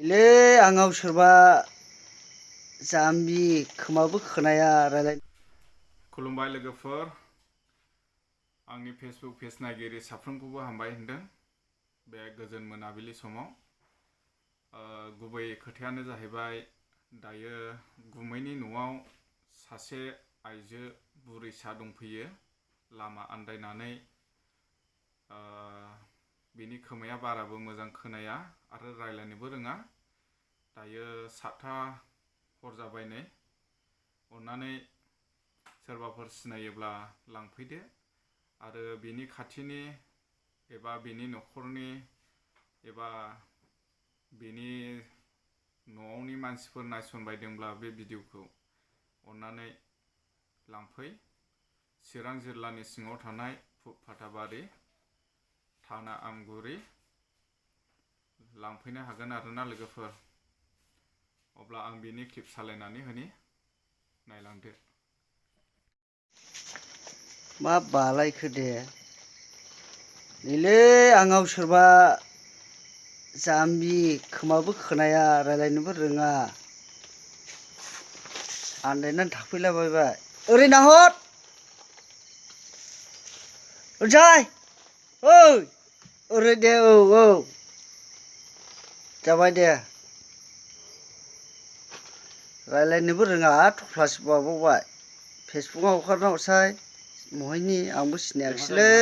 ले आंनाव सोरबा जाम्बि खोमाबो खोनाया रायलाय। खुलुमबाय लोगोफोर, आंनि फेसबुक पेज नायगिरि साफ्रोमखौबो हामबाय होनदों बे गोजोन मोनाबिलि समाव। गुबै खोथायानो जाहैबाय दायो गुमैनि न'आव सासे आइजो बुरैसा दंफैयो लामा आन्दायनानै। बिनि खोमाया बाराबो मोजां खोनाया आरो रायलायनोबो रोङा। दायो 7था हर जाबाय नै। अन्नानै सोरबाफोर सिनायोब्ला लांफैदो आरो बिनि खाथिनि एबा बिनि न'खरनि एबा बिनि न'आवनि मानसिफोर नायसनबायदोंब्ला बे भिडिअखौ अन्नानै लांफै। चिरां जिल्लानि सिङाव थानाय पाताबारि थाना आमगुरि लांफैनो हागोन आरोना लोगोफोर। अब्ला आं बिनि क्लिप सालायनानै होनि, नायलांदो। मा बालायखो दे। नैलै आंनाव सोरबा जाम्बि खोमाबो खोनाया रायलायनोबो रोङा आन्दायनानै थाफैलाबायबाय। ओरै नाहर ओरैजाय। ओइ ओरै दे। औ जाबाय दे। रायलायनोबो रोङा थफ्लासो बावबावबाय। फेसबुकआव हगारना हरसाय। महायनि आंबो सिनायाखिसैलै।